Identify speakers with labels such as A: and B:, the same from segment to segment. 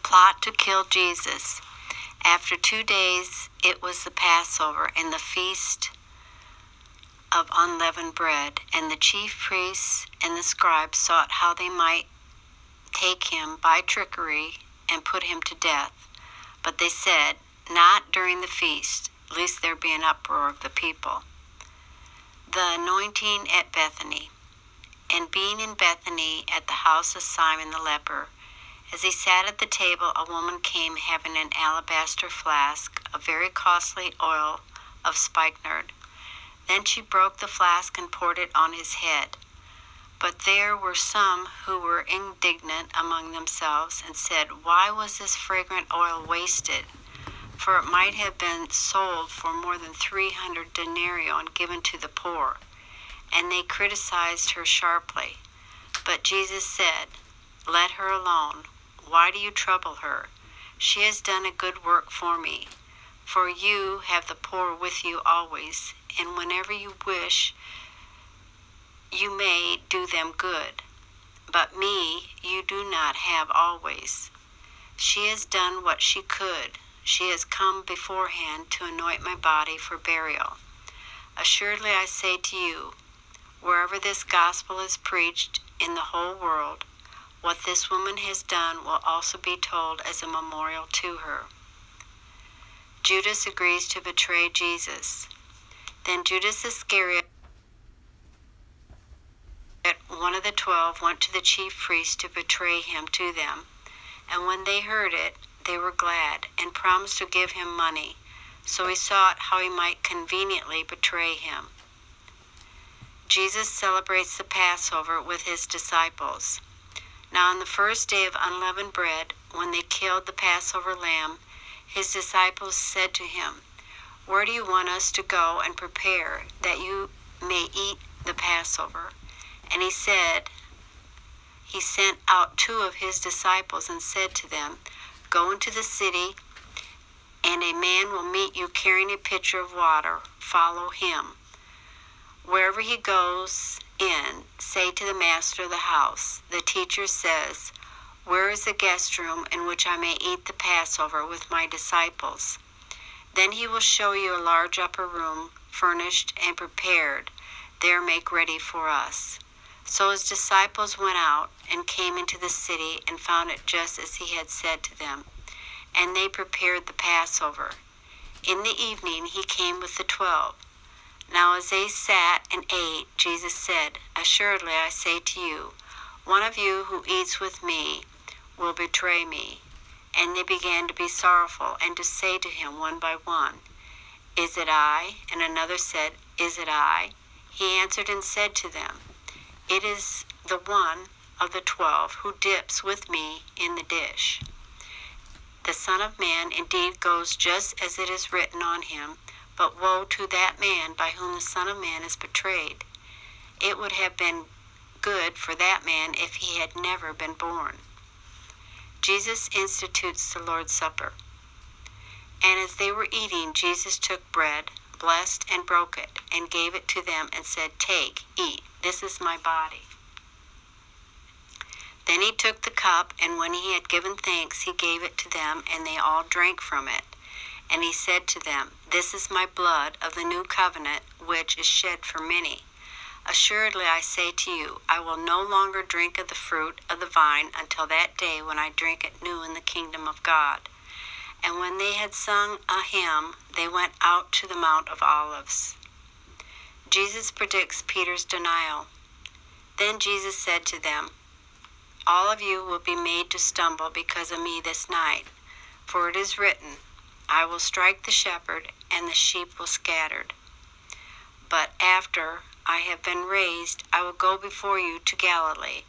A: Plot to kill Jesus. After 2 days, it was the Passover and the feast of unleavened bread, and the chief priests and the scribes sought how they might take him by trickery and put him to death. But they said, "Not during the feast, lest there be an uproar of the people." The anointing at Bethany. And being in Bethany at the house of Simon the leper, as he sat at the table, a woman came having an alabaster flask of very costly oil of spikenard. Then she broke the flask and poured it on his head. But there were some who were indignant among themselves and said, "Why was this fragrant oil wasted? For it might have been sold for more than 300 denarii and given to the poor." And they criticized her sharply. But Jesus said, "Let her alone. Why do you trouble her? She has done a good work for me. For you have the poor with you always, and whenever you wish, you may do them good. But me you do not have always. She has done what she could. She has come beforehand to anoint my body for burial. Assuredly I say to you, wherever this gospel is preached in the whole world, what this woman has done will also be told as a memorial to her." Judas agrees to betray Jesus. Then Judas Iscariot, one of the 12, went to the chief priests to betray him to them. And when they heard it, they were glad and promised to give him money. So he sought how he might conveniently betray him. Jesus celebrates the Passover with his disciples. Now on the first day of unleavened bread, when they killed the Passover lamb, his disciples said to him, "Where do you want us to go and prepare that you may eat the Passover?" And he sent out 2 of his disciples and said to them, "Go into the city, and a man will meet you carrying a pitcher of water. Follow him. Wherever he goes in, say to the master of the house, 'The teacher says, where is the guest room in which I may eat the Passover with my disciples?' Then he will show you a large upper room, furnished and prepared. There make ready for us." So his disciples went out and came into the city and found it just as he had said to them. And they prepared the Passover. In the evening he came with the 12. Now as they sat and ate, Jesus said, "Assuredly I say to you, one of you who eats with me will betray me." And they began to be sorrowful and to say to him one by one, "Is it I?" And another said, "Is it I?" He answered and said to them, "It is the one of the 12 who dips with me in the dish. The Son of Man indeed goes just as it is written on him, but woe to that man by whom the Son of Man is betrayed. It would have been good for that man if he had never been born." Jesus institutes the Lord's Supper. And as they were eating, Jesus took bread, blessed and broke it, and gave it to them and said, "Take, eat, this is my body." Then he took the cup, and when he had given thanks, he gave it to them, and they all drank from it. And he said to them, "This is my blood of the new covenant, which is shed for many. Assuredly I say to you, I will no longer drink of the fruit of the vine until that day when I drink it new in the kingdom of God." And when they had sung a hymn, they went out to the Mount of Olives. Jesus predicts Peter's denial. Then Jesus said to them, "All of you will be made to stumble because of me this night. For it is written, I will strike the shepherd, and the sheep will scatter. But after I have been raised, I will go before you to Galilee."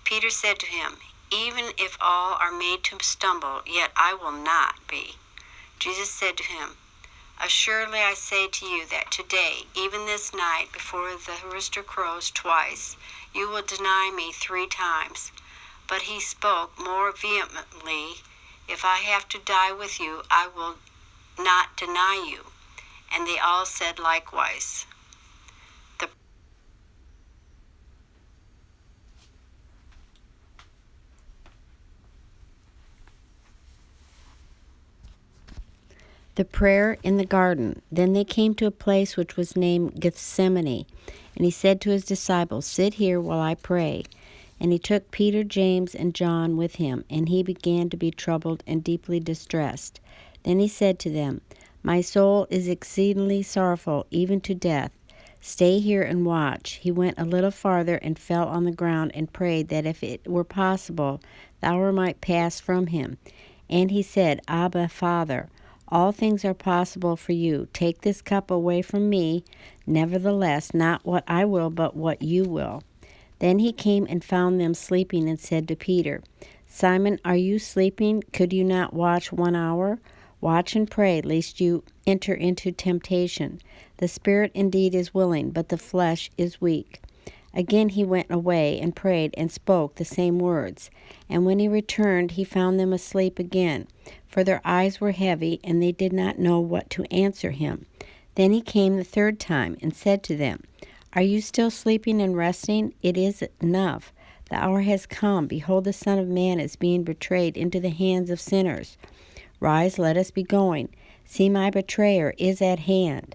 A: Peter said to him, "Even if all are made to stumble, yet I will not be." Jesus said to him, "Assuredly I say to you that today, even this night, before the rooster crows twice, you will deny me 3 times. But he spoke more vehemently, "If I have to die with you, I will not deny you." And they all said likewise. The prayer in the garden. Then they came to a place which was named Gethsemane, and he said to his disciples, "Sit here while I pray." And he took Peter, James, and John with him, and he began to be troubled and deeply distressed. Then he said to them, "My soul is exceedingly sorrowful, even to death. Stay here and watch." He went a little farther and fell on the ground and prayed that if it were possible, the hour might pass from him. And he said, "Abba, Father, all things are possible for you. Take this cup away from me. Nevertheless, not what I will, but what you will." Then he came and found them sleeping and said to Peter, "Simon, are you sleeping? Could you not watch 1 hour? Watch and pray, lest you enter into temptation. The spirit indeed is willing, but the flesh is weak." Again he went away and prayed and spoke the same words. And when he returned, he found them asleep again, for their eyes were heavy, and they did not know what to answer him. Then he came the third time and said to them, "Are you still sleeping and resting? It is enough. The hour has come. Behold, the Son of Man is being betrayed into the hands of sinners. Rise, let us be going. See, my betrayer is at hand."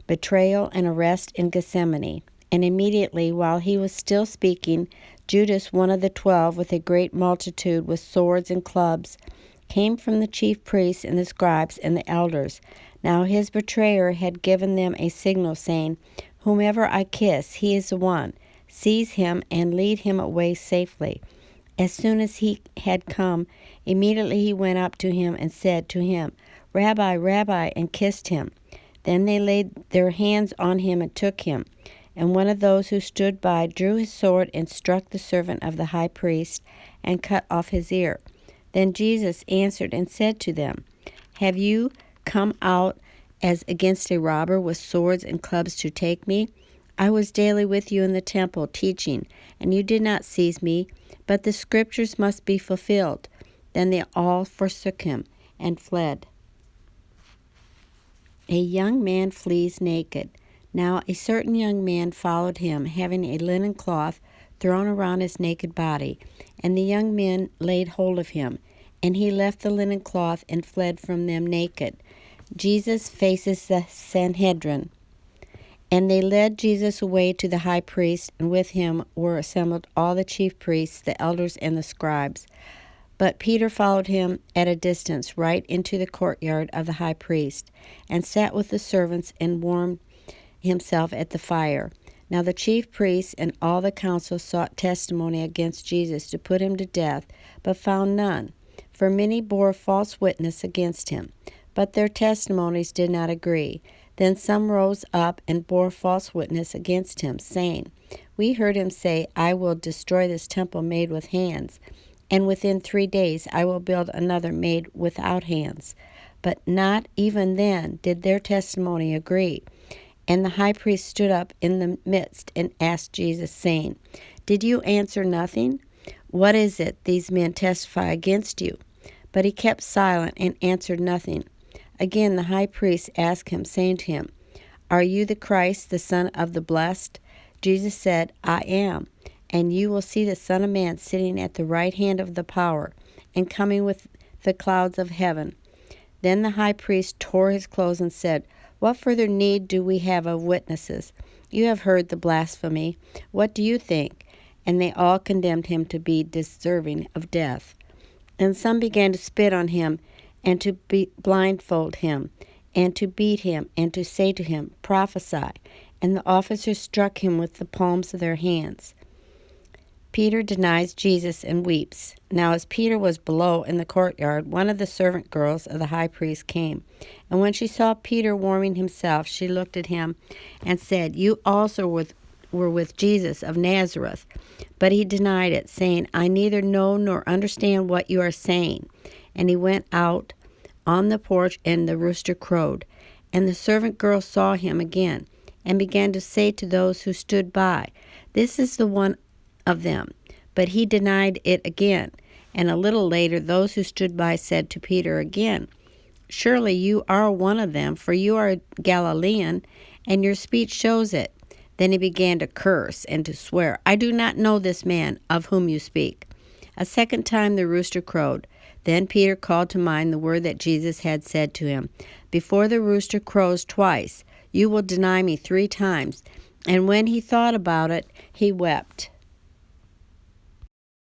A: Betrayal and arrest in Gethsemane. And immediately, while he was still speaking, Judas, one of the 12, with a great multitude with swords and clubs, came from the chief priests and the scribes and the elders. Now his betrayer had given them a signal, saying, "Whomever I kiss, he is the one. Seize him and lead him away safely." As soon as he had come, immediately he went up to him and said to him, "Rabbi, Rabbi," and kissed him. Then they laid their hands on him and took him. And one of those who stood by drew his sword and struck the servant of the high priest and cut off his ear. Then Jesus answered and said to them, "Have you come out as against a robber with swords and clubs to take me? I was daily with you in the temple teaching, and you did not seize me, but the scriptures must be fulfilled." Then they all forsook him and fled. A young man flees naked. Now a certain young man followed him, having a linen cloth thrown around his naked body. And the young men laid hold of him, and he left the linen cloth and fled from them naked. Jesus faces the Sanhedrin. And they led Jesus away to the high priest, and with him were assembled all the chief priests, the elders, and the scribes. But Peter followed him at a distance, right into the courtyard of the high priest, and sat with the servants and warmed himself at the fire. Now the chief priests and all the council sought testimony against Jesus to put him to death, but found none, for many bore false witness against him. But their testimonies did not agree. Then some rose up and bore false witness against him, saying, "We heard him say, 'I will destroy this temple made with hands, and within 3 days I will build another made without hands.' But not even then did their testimony agree. And the high priest stood up in the midst and asked Jesus, saying, 'Did you answer nothing? What is it these men testify against you?' But he kept silent and answered nothing. Again the high priest asked him, saying to him, 'Are you the Christ, the Son of the Blessed?' Jesus said, 'I am. And you will see the Son of Man sitting at the right hand of the power, and coming with the clouds of heaven.' Then the high priest tore his clothes and said, 'What further need do we have of witnesses? You have heard the blasphemy. What do you think?' And they all condemned him to be deserving of death. And some began to spit on him, and to blindfold him, and to beat him, and to say to him, 'Prophesy.' And the officers struck him with the palms of their hands. Peter denies Jesus and weeps. Now as Peter was below in the courtyard, one of the servant girls of the high priest came. And when she saw Peter warming himself, she looked at him and said, 'You also were with Jesus of Nazareth.' But he denied it, saying, 'I neither know nor understand what you are saying.' And he went out on the porch, and the rooster crowed. And the servant girl saw him again, and began to say to those who stood by, 'This is the one of them.' But he denied it again. And a little later those who stood by said to Peter again, 'Surely you are one of them, for you are a Galilean, and your speech shows it.' Then he began to curse and to swear, 'I do not know this man of whom you speak.' A second time the rooster crowed. Then Peter called to mind the word that Jesus had said to him, "Before the rooster crows twice, you will deny me 3 times." And when he thought about it, he wept.